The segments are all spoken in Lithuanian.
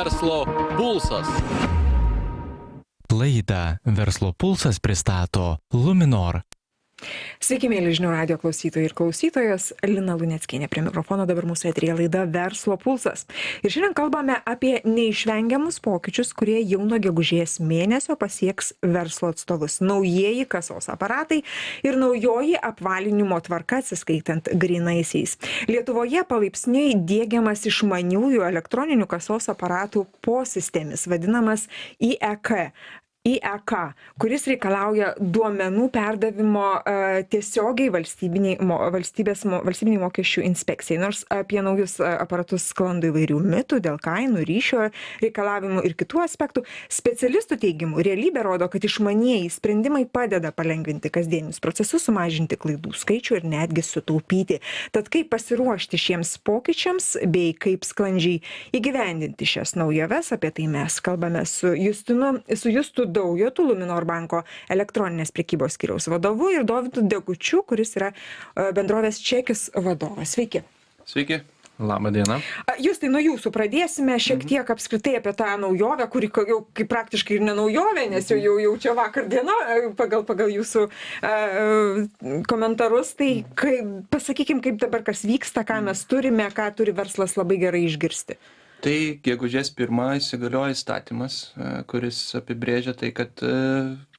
Verslo pulsas. Laidą Verslo pulsas pristato Luminor. Sveiki, mėly žinių radijo klausytojai ir klausytojos. Lina Luneckienė prie mikrofono, dabar mūsų eteryje laida Verslo pulsas. Ir šiandien kalbame apie neišvengiamus pokyčius, kurie jau nuo gegužės mėnesio pasieks verslo atstovus. Naujieji kasos aparatai ir naujoji apvalinimo tvarka atsiskaitant grynaisiais. Lietuvoje palaipsniui diegiamas išmaniųjų elektroninių kasos aparatų posistemis, vadinamas IEK, kuris reikalauja duomenų perdavimo tiesiogiai valstybiniai mokesčių inspekcijai. Nors apie naujus aparatus sklando įvairių mitų dėl kainų, ryšio reikalavimų ir kitų aspektų, specialistų teigimu realybė rodo, kad išmanieji sprendimai padeda palengvinti kasdienius procesus, sumažinti klaidų skaičių ir netgi sutaupyti. Tad kaip pasiruošti šiems pokyčiams bei kaip sklandžiai įgyvendinti šias naujoves, apie tai mes kalbame su Justu Daujotu, Luminor banko elektroninės prekybos skyriaus vadovu, ir Dovydu Degučiu, kuris yra bendrovės Čekis vadovas. Sveiki. Sveiki. Labą dieną. Justai, nuo jūsų pradėsime šiek tiek apskritai apie tą naujovę, kuri jau kaip praktiškai ir ne naujovė, nes jau čia vakar diena pagal jūsų komentarus. Tai pasakykim, kaip dabar kas vyksta, ką mes turime, ką turi verslas labai gerai išgirsti. Tai gegužės 1 įsigalioja įstatymas, kuris apibrėžia tai, kad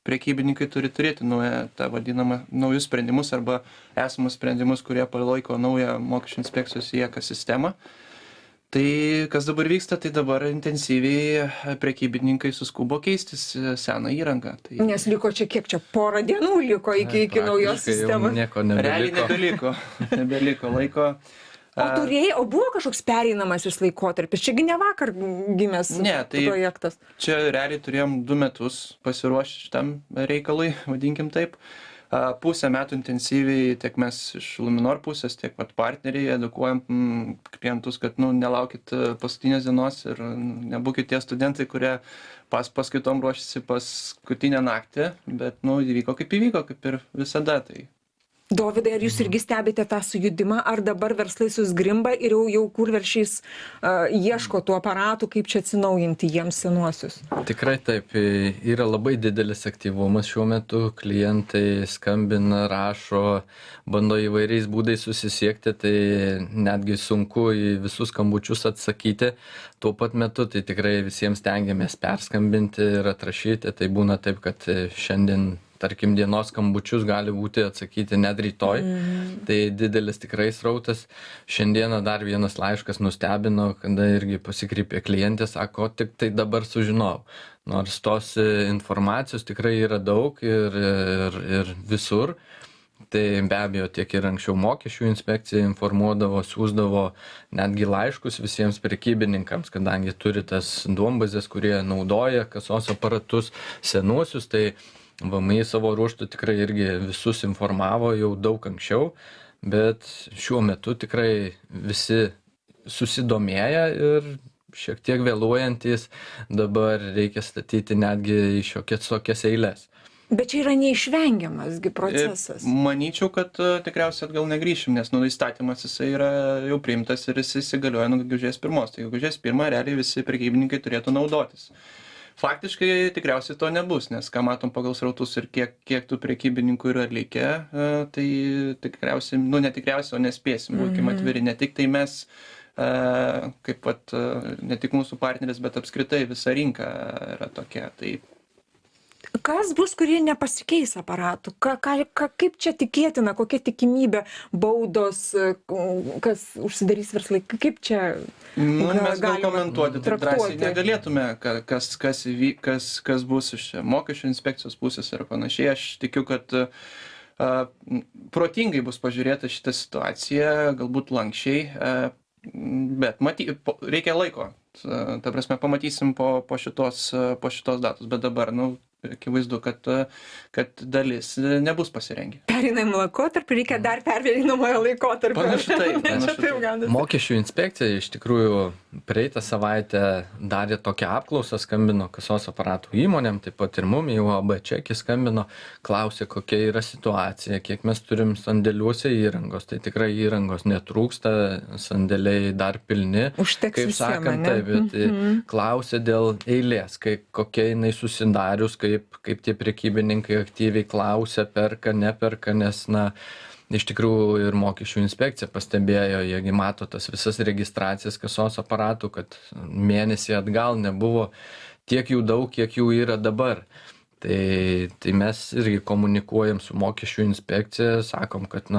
prekybininkai turi turėti naujus sprendimus arba esamus sprendimus, kurie palaiko naują mokesčių inspekcijos IEK sistemą. Tai kas dabar vyksta, tai dabar intensyviai prekybininkai suskubo keistis seną įrangą. Tai... Nes liko čia kiek čia, porą dienų liko iki naujos sistemos. Realiai nebeliko laiko. O buvo kažkoks pereinamasis laikotarpis? Čiagi ne vakar gimęs projektas. Čia realiai turėjom 2 metus pasiruošti šitam reikalui, vadinkim taip. Pusę metų intensyviai tiek mes iš Luminor pusės, tiek partneriai edukuojam klientus, kad nelaukit paskutinės dienos ir nebūkit tie studentai, kurie paskaitom ruošiasi paskutinę naktį, bet įvyko, kaip ir visada. Tai Dovydai, ar jūs irgi stebite tą sujudimą, ar dabar verslai susgrimba ir jau kurveršiais ieško tų aparatų, kaip čia atsinaujinti jiems senuosius? Tikrai taip, yra labai didelis aktyvumas šiuo metu, klientai skambina, rašo, bando įvairiais būdais susisiekti, tai netgi sunku į visus skambučius atsakyti. Tuo pat metu tai tikrai visiems stengiamės perskambinti ir atrašyti, tai būna taip, kad šiandien tarkim dienos skambučius gali būti atsakyti net rytoj. Tai didelis tikrai srautas. Šiandieną dar vienas laiškas nustebino, kada irgi pasikreipė klientė, sako, tik tai dabar sužinojau. Nors tos informacijos tikrai yra daug ir visur. Tai be abejo tiek ir anksčiau mokesčių inspekcija informuodavo, siųsdavo netgi laiškus visiems prekybininkams, kadangi turi tas duombazes, kurie naudoja kasos aparatus senuosius, tai VMI savo ruožtu tikrai irgi visus informavo jau daug anksčiau, bet šiuo metu tikrai visi susidomėję ir šiek tiek vėluojantis dabar reikia statyti netgi į šiokias tokias eilės. Bet čia yra neišvengiamasgi procesas. Manyčiau, kad tikriausiai atgal negrįšim, nes įstatymas jisai yra jau priimtas ir jis įsigalioja nuo gegužės 1. Tai gegužės 1 realiai visi prekybininkai turėtų naudotis. Faktiškai tikriausiai to nebus, nes ką matom pagal srautus ir kiek tų prekybininkų yra likę, tai tikriausiai, netikriausiai, o nespėsim, būkim atviri, ne tik tai mes, ne tik mūsų partneris, bet apskritai visa rinka yra tokia. Tai kas bus, kurie nepasikeis aparatų? Kaip čia tikėtina, kokia tikimybė, baudos, kas užsidarys verslai? Kaip čia mes gal komentuoti, tai drąsiai negalėtume, kas bus iš mokesčių inspekcijos pusės ir panašiai. Aš tikiu, kad protingai bus pažiūrėta šitą situaciją, galbūt lankščiai, bet reikia laiko. Ta prasme, pamatysim po šitos datos, bet dabar, akivaizdu, kad dalis nebus pasirengę. Pereinamą laikotarpį reikia dar perveinamojo laikotarpio. Panašu taip, panašu taip. gaunasi. Mokesčių inspekcija iš tikrųjų praeitą savaitę darė tokią apklausą, skambino kasos aparatų įmonėm, taip pat ir mum, jau AB Čekį skambino, klausė, kokia yra situacija, kiek mes turim sandėliuose įrangos. Tai tikrai įrangos netrūksta, sandėliai dar pilni. Užteks Kaip visiem, sakant, ane? taip, bet klausė dėl eilės, kokia jinai susidarius, kaip tie prekybininkai aktyviai klausia, perka, neperka, nes, iš tikrųjų ir mokesčių inspekcija pastebėjo, jiegi mato tas visas registracijas kasos aparatų, kad mėnesį atgal nebuvo tiek jų daug, kiek jų yra dabar. Tai mes irgi komunikuojam su mokesčių inspekcija, sakom, kad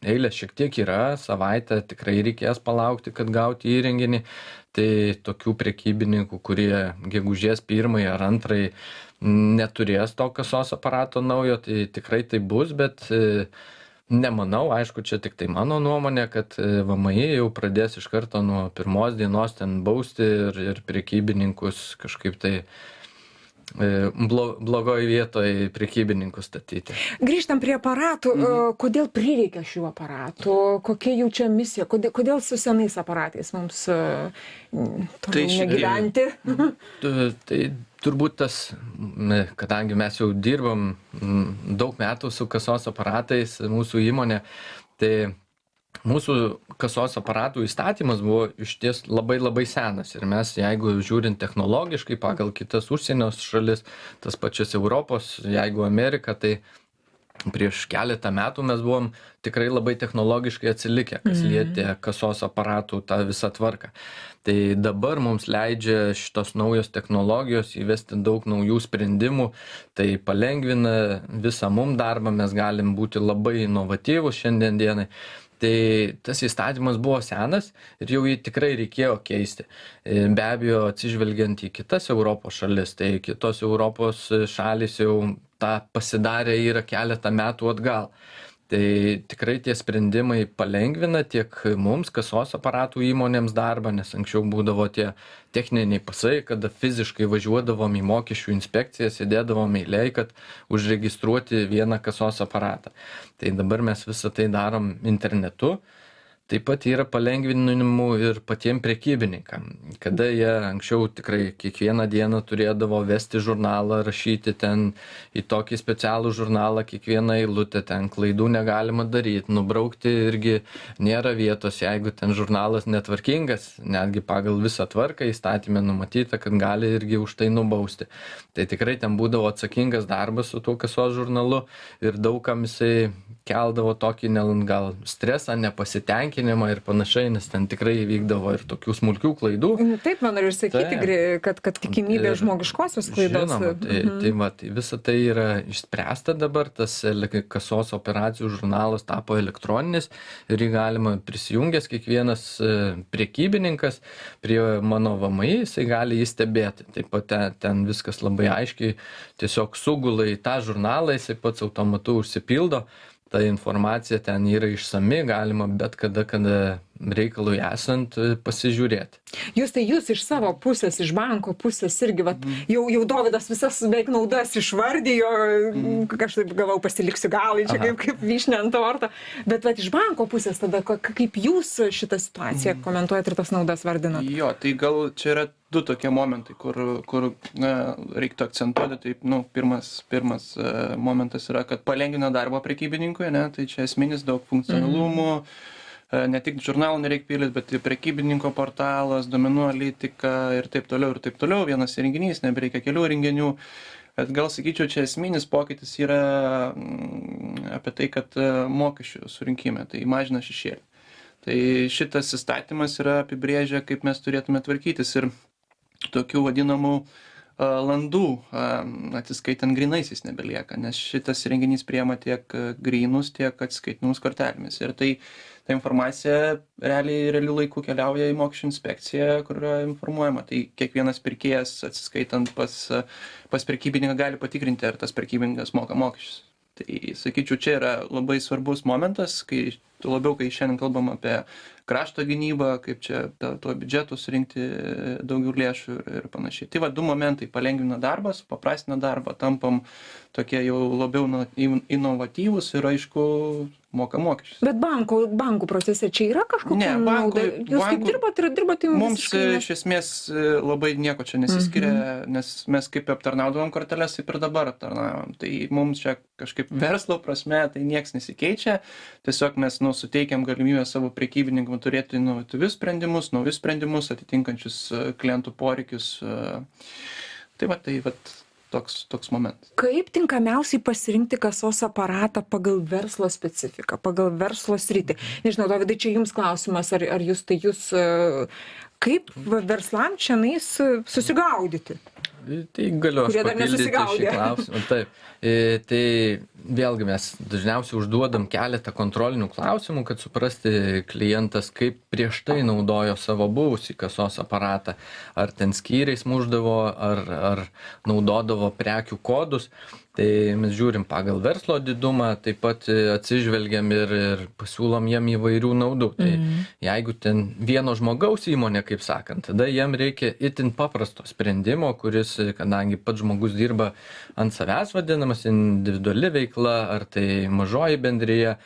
eilės šiek tiek yra, savaitę tikrai reikės palaukti, kad gauti įrenginį. Tai tokių prekybininkų, kurie gegužės 1 ar 2 neturės to kasos aparato naujo, tai tikrai tai bus, bet nemanau, aišku, čia tik tai mano nuomonė, kad VMI jau pradės iš karto nuo 1 dienos ten bausti ir prekybininkus kažkaip tai blogoje vietoje prekybininkų statyti. Grįžtam prie aparatų. Kodėl prireikia šių aparatų? Kokia jų čia misija? Kodėl su senais aparatais mums toliau negyventi? Tai turbūt tas, kadangi mes jau dirbam daug metų su kasos aparatais, mūsų įmonė, tai mūsų kasos aparatų įstatymas buvo išties labai senas ir mes, jeigu žiūrint technologiškai pagal kitas užsienio šalis, tas pačias Europos, jeigu Amerika, tai prieš keletą metų mes buvom tikrai labai technologiškai atsilikę, kas lietė kasos aparatų tą visą tvarką. Tai dabar mums leidžia šitos naujos technologijos įvesti daug naujų sprendimų, tai palengvina visą mum darbą, mes galim būti labai inovatyvūs šiandien dienai. Tai tas įstatymas buvo senas ir jau jį tikrai reikėjo keisti. Be abejo, atsižvelgiant į kitas Europos šalis, tai kitos Europos šalis jau tą pasidarė yra keletą metų atgal. Tai tikrai tie sprendimai palengvina tiek mums, kasos aparatų įmonėms darbą, nes anksčiau būdavo tie techniniai pasai, kada fiziškai važiuodavom į mokesčių inspekciją, sėdėdavom eilėj, kad užregistruoti vieną kasos aparatą. Tai dabar mes visą tai darom internetu. Taip pat yra palengvinimų ir patiem prekybininkam, kada jie anksčiau tikrai kiekvieną dieną turėdavo vesti žurnalą, rašyti ten į tokį specialų žurnalą kiekvieną eilutę, ten klaidų negalima daryti, nubraukti irgi nėra vietos, jeigu ten žurnalas netvarkingas, netgi pagal visą tvarką įstatymę numatyta, kad gali irgi už tai nubausti. Tai tikrai ten būdavo atsakingas darbas su tuo kasos žurnalu ir daugam jisai keldavo tokį gal stresą, nepasitenkinimą ir panašiai, nes ten tikrai vykdavo ir tokių smulkių klaidų. Taip, man noriu sakyti, kad tikimybė žmogiškosios klaidos. Žinoma, tai visa tai yra išspręsta dabar, tas kasos operacijų žurnalas tapo elektroninis ir jį galima prisijungęs kiekvienas prekybininkas prie mano VMI, jisai gali jį stebėti. Taip pat ten viskas labai aiškiai, tiesiog sugula į tą žurnalą, jisai pats automatu užsipildo. Ta informacija ten yra išsami, galima bet kada reikalui esant pasižiūrėti. Jūs iš savo pusės, iš banko pusės irgi, jau Dovydas visas beveik naudas išvardijo, aš taip galvau pasiliksiu galai, čia kaip vyšnia ant torto, bet iš banko pusės tada, kaip jūs šitą situaciją komentuojat ir tas naudas vardinat? Jo, tai gal čia yra du tokie momentai, kur reiktų akcentuoti. Tai pirmas momentas yra, kad palengvina darbo prekybininkui, tai čia esminis daug funkcionalumų, ne tik žurnalų nereikia pildyti, bet ir prekybininko portalas, duomenų analitika ir taip toliau. Vienas įrenginys, nebereikia kelių įrenginių. Bet gal sakyčiau, čia esminis pokytis yra apie tai, kad mokesčių surinkime, tai mažina šešėlį. Tai šitas įstatymas yra apibrėžia, kaip mes turėtume tvarkytis ir tokių vadinamų landų atsiskaitant grynaisiais nebelieka, nes šitas įrenginys priema tiek grynus, tiek atsiskaitimus kortelėmis. Ir ta informacija realiu laiku keliauja į mokesčių inspekciją, kur yra informuojama. Tai kiekvienas pirkėjas atsiskaitant pas prekybininką gali patikrinti, ar tas prekybininkas moka mokesčius. Tai sakyčiau, čia yra labai svarbus momentas, kai šiandien kalbam apie krašto gynybą, kaip čia tuo biudžetu surinkti daugiau lėšų ir panašiai. Tai 2 momentai palengvina darbą, supaprastina darbą, tampam tokie jau labiau inovatyvūs ir aišku moka mokesčius. Bet bankų procese čia yra kažkokia nauda? Jūs kaip dirbate mums iš esmės labai nieko čia nesiskiria, nes mes kaip aptarnaudavom korteles, taip ir dabar aptarnaujam. Tai mums čia kažkaip verslo prasme tai nieks nesikeičia. Tiesiog mes suteikiam galimybę savo prekybininkam turėti inovatyvius sprendimus, naujus sprendimus, atitinkančius klientų poreikius. Tai toks momentas. Kaip tinkamiausiai pasirinkti kasos aparatą pagal verslo specifiką, pagal verslo sritį? Nežinau, Dovydai, čia jums klausimas, ar jūs kaip verslam šiandien susigaudyti? Tai galiu aš papildyti šį klausimą. Taip. Tai vėlgi mes dažniausiai užduodam keletą kontrolinių klausimų, kad suprasti klientas, kaip prieš tai naudojo savo buvusį kasos aparatą. Ar ten skyriais muždavo, ar naudodavo prekių kodus. Tai mes žiūrim pagal verslo didumą, taip pat atsižvelgiam ir pasiūlom jiem įvairių naudų. Tai jeigu ten vieno žmogaus įmonė, kaip sakant, tada jiem reikia itin paprasto sprendimo, kuris, kadangi pats žmogus dirba ant savęs vadinamas, individuali veikla, ar tai mažoji bendrija,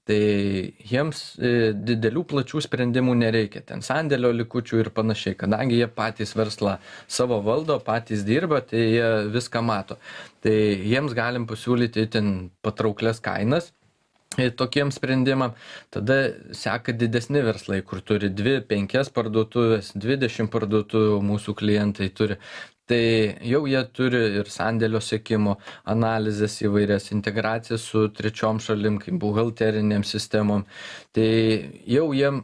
tai jiems didelių plačių sprendimų nereikia, ten sandėlio likučių ir panašiai, kadangi jie patys verslą savo valdo, patys dirba, tai jie viską mato. Tai jiems galim pasiūlyti itin patrauklias kainas tokiem sprendimam. Tada seka didesni verslai, kur turi 2-5 parduotuvės, 20 parduotuvių mūsų klientai turi. Tai jau jie turi ir sandėlio sekimo analizės įvairias, integracijas su trečiom šalim, kaip buhalterinėm sistemom. Tai jau jiem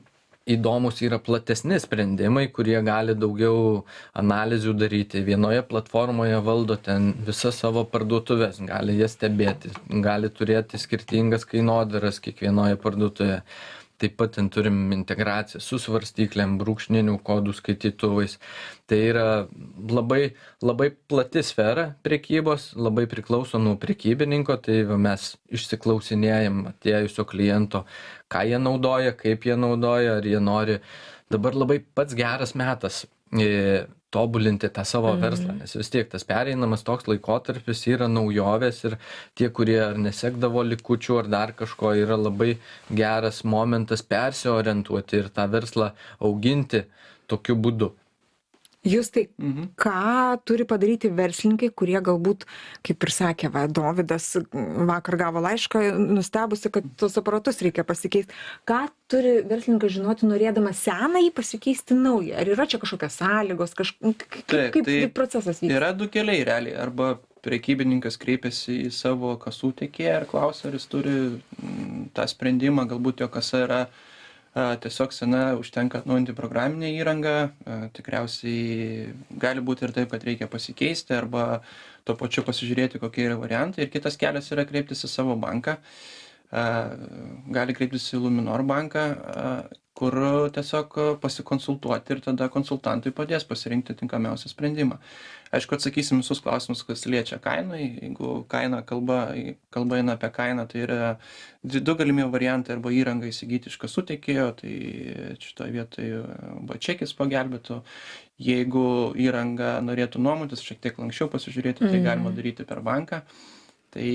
įdomus yra platesni sprendimai, kurie gali daugiau analizių daryti. Vienoje platformoje valdo ten visas savo parduotuvės, gali jas stebėti, gali turėti skirtingas kainodaras kiekvienoje parduotuvėje. Taip pat ten turim integraciją su svarstyklėm, brūkšninių kodų skaitytuvais. Tai yra labai plati sfera prekybos, labai priklauso nuo prekybininko, tai mes išsiklausinėjam atėjusio kliento, ką jie naudoja, kaip jie naudoja, ar jie nori. Dabar labai pats geras metas tobulinti tą savo verslą, nes vis tiek tas pereinamas toks laikotarpis yra naujovės ir tie, kurie ar nesekdavo likučių ar dar kažko, yra labai geras momentas persiorientuoti ir tą verslą auginti tokiu būdu. Justai, ką turi padaryti verslininkai, kurie galbūt, kaip ir sakė Dovydas, vakar gavo laišką, nustebusi, kad tos aparatus reikia pasikeisti. Ką turi verslininkas žinoti, norėdamas senąjį pasikeisti naują? Ar yra čia kažkokios sąlygos, kaip procesas vyksta? Yra 2 keliai realiai. Arba prekybininkas kreipiasi į savo kasų tiekėją ir klausia, ar jis turi tą sprendimą, galbūt jo kasa yra tiesiog sena, užtenka atnaujinti programinę įrangą, tikriausiai gali būti ir taip, kad reikia pasikeisti arba tuo pačiu pasižiūrėti, kokie yra variantai. Ir kitas kelias yra kreiptis į savo banką, gali kreiptis į Luminor banką, kur tiesiog pasikonsultuoti ir tada konsultantui padės pasirinkti tinkamiausią sprendimą. Aišku, atsakysim visus klausimus, kas liečia kainą. Jeigu kalba eina apie kainą, tai yra 2 galimi variantai, arba įrangą įsigyti iš kasų tiekėjo, tai šitoje vietoje čekis pagelbėtų. Jeigu įrangą norėtų nuomotis, šiek tiek lanksčiau pasižiūrėti, tai galima daryti per banką. Tai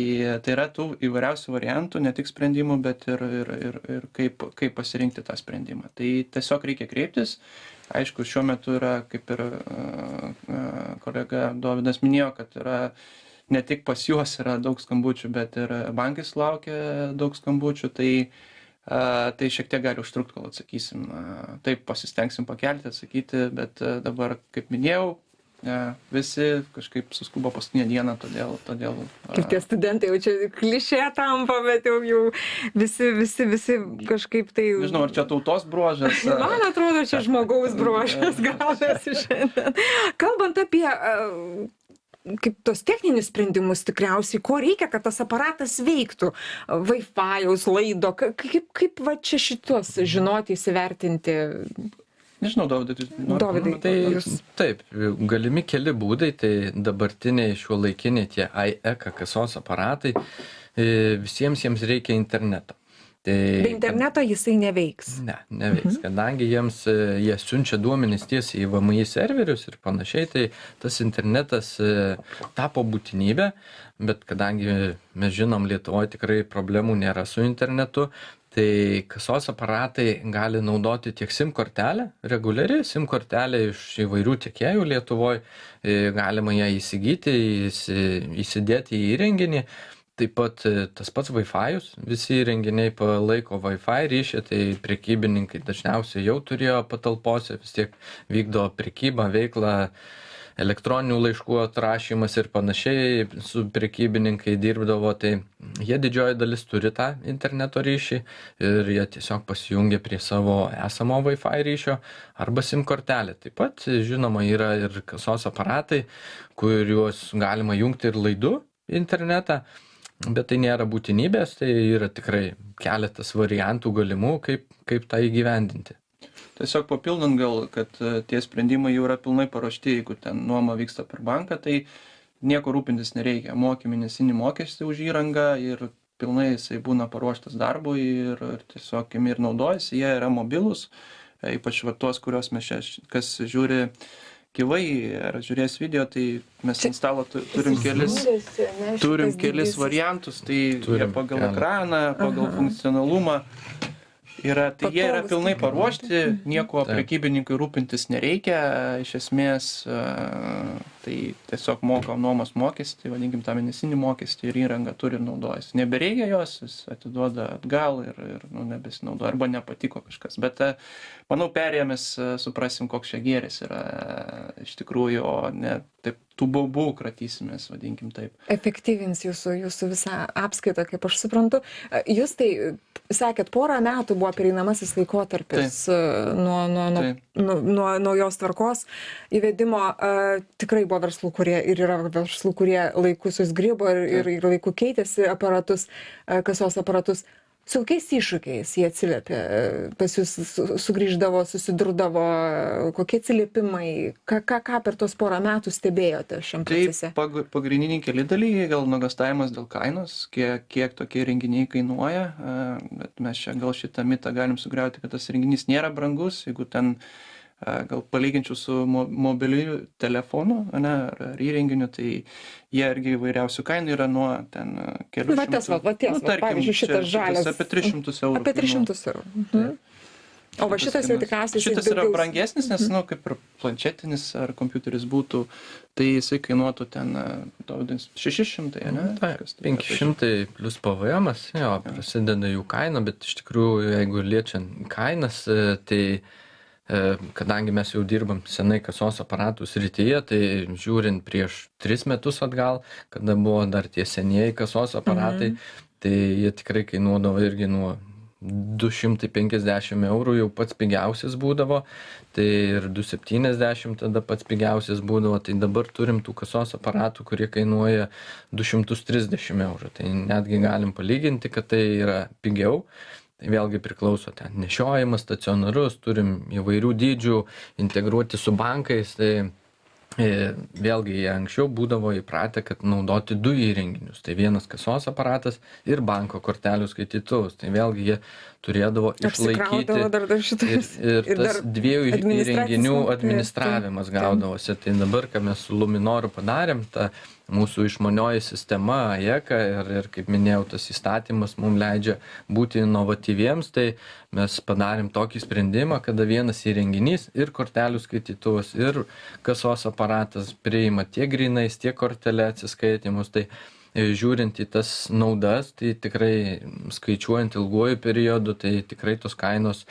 yra tų įvairiausių variantų, ne tik sprendimų, bet ir kaip pasirinkti tą sprendimą. Tai tiesiog reikia kreiptis. Aišku, šiuo metu yra, kaip ir kolega Dovydas minėjo, kad yra ne tik pas juos yra daug skambučių, bet ir bankai sulaukia daug skambučių. Tai šiek tiek gali užtrukti, kol atsakysim. Taip pasistengsim pakelti, atsakyti, bet dabar, kaip minėjau, visi kažkaip suskubo paskutinę dieną, todėl... Kaip tie studentai jau čia klišė tampa, bet jau visi kažkaip tai... Nežinau, ar čia tautos bruožas? Man atrodo, čia žmogaus bruožas gaunasi šiandien. Kalbant apie kaip tos techninius sprendimus tikriausiai, ko reikia, kad tas aparatas veiktų, Wi-Fi'aus laido, kaip va čia šitos žinoti, įsivertinti? Nežinau, Dovydai. Tai taip, galimi keli būdai, tai dabartiniai šiuolaikiniai tie IECA kasos aparatai, visiems jiems reikia interneto. Tai, Be interneto jisai neveiks. Neveiks, kadangi jie siunčia duomenis tiesiai į VMI serverius ir panašiai, tai tas internetas tapo būtinybė, bet kadangi mes žinom, Lietuvoje tikrai problemų nėra su internetu, tai kasos aparatai gali naudoti tiek SIM kortelę, reguliari SIM kortelė iš įvairių tiekėjų Lietuvoje, galima ją įsigyti, įsidėti į įrenginį. Taip pat tas pats Wi-Fi'us, visi įrenginiai palaiko Wi-Fi ryšį, tai prekybininkai dažniausiai jau turėjo patalpose, vis tiek vykdo prekybą, veiklą, elektroninių laiškų atrašymas ir panašiai, su prekybininkai dirbdavo, tai jie didžioji dalis turi tą interneto ryšį ir jie tiesiog pasijungia prie savo esamo Wi-Fi ryšio arba SIM kortelė. Taip pat, žinoma, yra ir kasos aparatai, kuriuos galima jungti ir laidu internetą. Bet tai nėra būtinybės, tai yra tikrai keletas variantų galimų, kaip tą įgyvendinti. Tiesiog papildant gal, kad tie sprendimai jau yra pilnai paruošti, jeigu ten nuoma vyksta per banką, tai nieko rūpintis nereikia. Moki mėnesinį mokestį už įrangą ir pilnai jisai būna paruoštas darbui ir tiesiog imi ir naudojasi, jie yra mobilus, ypač va tuos, kuriuos mes čia, kas žiūri gyvai ar žiūrės video, tai mes ant stalo turim kelis variantus, tai jie pagal ekraną, pagal funkcionalumą yra, tai jie yra pilnai paruošti, nieko prekybininkai rūpintis nereikia, iš esmės tai tiesiog moka nuomos mokestį, vadinkim tą mėnesinį mokestį ir įrangą turi ir naudojasi. Nebereikia jos, jis atiduoda atgal ir nebesinaudoja, arba nepatiko kažkas. Bet manau, perėjomės suprasim, koks čia gėris yra iš tikrųjų, o ne taip tų baubų kratysimės, vadinkim taip. Efektyvins jūsų visą apskaitą, kaip aš suprantu. Jūs tai sakėt, porą metų buvo pereinamasis laikotarpis nuo naujos tvarkos įvedimo. Tikrai buvo verslų, kurie ir yra verslų, kurie laiku susgribo ir laiku keitėsi aparatus, kasos aparatus. Su kokiais iššūkiais jie atsiliepė? Pas jūs sugrįždavo, susidurdavo, kokie atsiliepimai? Ką per tos porą metų stebėjote šiam procese? Tai pagrindiniai keli dalykai, gal nuogąstavimas dėl kainos, kiek tokie renginiai kainuoja, bet mes čia gal šitą mitą galim sugriauti, kad tas renginys nėra brangus, jeigu ten gal palyginčiau su mobiliu telefonu, ar įrenginiu, tai jie irgi įvairiausių kainų yra nuo ten kelių šimtų. Pavyzdžiui, šitas žalias. Apie 300 eurų. Apie 300 eurų. O va šitas jau tikriausiai... Šitas yra brangesnis, nes, kaip ir planšetinis ar kompiuteris būtų, tai jisai kainuotų ten 600, ne? 500 plus PVM-as, jo, prasideda jų kaina, bet iš tikrųjų, jeigu liečiant kainas, tai kadangi mes jau dirbam senai kasos aparatų srityje, tai žiūrint prieš 3 metus atgal, kada buvo dar tie senieji kasos aparatai, tai jie tikrai kainuodavo irgi nuo 250 eurų jau pats pigiausias būdavo, tai ir 270 tada pats pigiausias būdavo, tai dabar turim tų kasos aparatų, kurie kainuoja 230 eurų, tai netgi galim palyginti, kad tai yra pigiau. Tai vėlgi priklauso ten nešiojimas, stacionarus, turim įvairių dydžių, integruoti su bankais, tai vėlgi jie anksčiau būdavo įpratę, kad naudoti 2 įrenginius, tai vienas kasos aparatas ir banko kortelių skaitytuvus, tai vėlgi jie turėdavo išlaikyti ir tas 2 įrenginių administravimas gaudavosi, tai dabar, ką mes su Luminoru padarėm, ta mūsų išmanioji sistema AECA ir kaip minėjau, tas įstatymas mums leidžia būti inovatyviems, tai mes padarėm tokį sprendimą, kada vienas įrenginys ir kortelių skaitytuvas ir kasos aparatas priima tiek grynais, tiek kortelę atsiskaitimus, tai žiūrint į tas naudas, tai tikrai skaičiuojant ilguoju periodu, tai tikrai tos kainos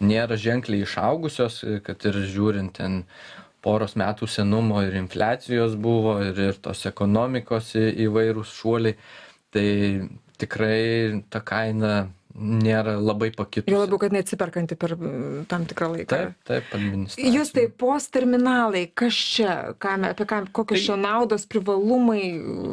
nėra ženkliai išaugusios, kad ir žiūrint ten poros metų senumo ir infliacijos buvo ir tos ekonomikos įvairūs šuoliai, tai tikrai ta kaina nėra labai pakitusi. Jo labiau, kad neatsiperkanti per tam tikrą laiką. Taip, administracija. Jūs tai POS terminalai, kas čia, kokios čia naudos, privalumai?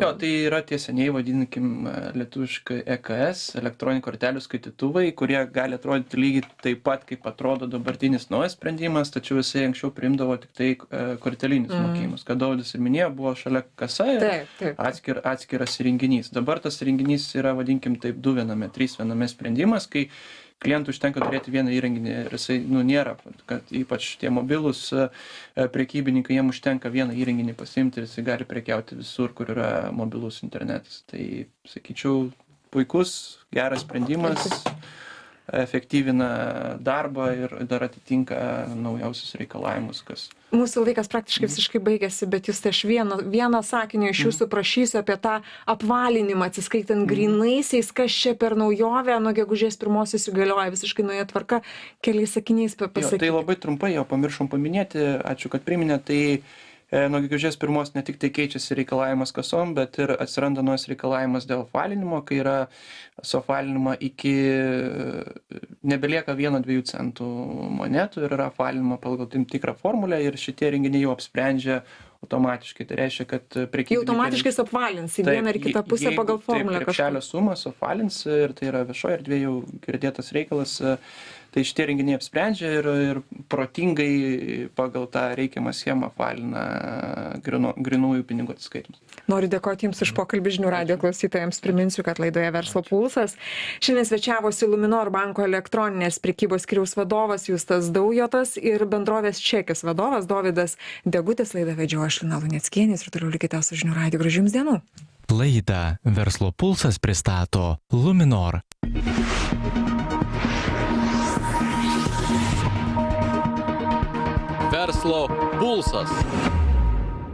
Jo, tai yra tie seniai vadinkim lietuviškai EKS, elektroninių kortelių skaitytuvai, kurie gali atrodyti lygiai taip pat, kaip atrodo dabartinis naujas sprendimas, tačiau jisai anksčiau priimdavo tik tai kortelinius mokėjimus. Kad Dovydas ir minėjo, buvo šalia kasa ir atskiras įrenginys. Dabar tas įrenginys yra, vadinkim taip, 2 viename, 3 viename sprendimas, kai klientų užtenka turėti vieną įrenginį ir jisai, nėra, kad ypač tie mobilūs prekybininkai, jiem užtenka vieną įrenginį pasiimti ir jisai gali prekiauti visur, kur yra mobilus internetas. Tai, sakyčiau, puikus, geras sprendimas, efektyvina darbą ir dar atitinka naujausius reikalavimus, kas. Mūsų laikas praktiškai visiškai baigėsi, bet jūs tai aš vieną sakinį iš jūsų prašysiu apie tą apvalinimą, atsiskaitant grynaisiais, kas čia per naujovę, nuo gegužės 1 įsigalioja visiškai nauja tvarka, keliais sakiniais pasakyti. Tai labai trumpai jau pamiršom paminėti, ačiū, kad priminė, tai nuo gegužės 1 ne tik tai keičiasi reikalavimas kasom, bet ir atsiranda naujas reikalavimas dėl apvalinimo, kai yra suapvalinima iki nebelieka 1-2 centų monetų ir yra apvalinima pagal tam tikrą formulę ir šitie renginiai jau apsprendžia automatiškai. Tai reiškia, kad prekybininkai automatiškai suapvalins į vieną ar kitą pusę pagal formulę. Taip, krepšelio sumą suapvalins ir tai yra viešoje erdvėje jau girdėtas reikalas. Tai šitie renginiai apsprendžia ir protingai pagal tą reikiamą schemą apvalina grynųjų pinigų atsiskaitimus. Noriu dėkoti Jums už pokalbį žinių radijo klausytojams. Priminsiu, kad laidoje Verslo pulsas šiandien svečiavosi Luminor banko elektroninės prekybos skyriaus vadovas Justas Daujotas ir bendrovės Čekis vadovas Dovydas Degutis. Laidą vedžiau aš, Lina Luneckienė, ir toliau likite su žinių radiju. Gražių Jums dienų. Laidą Verslo pulsas pristato Luminor. Verslo pulsas.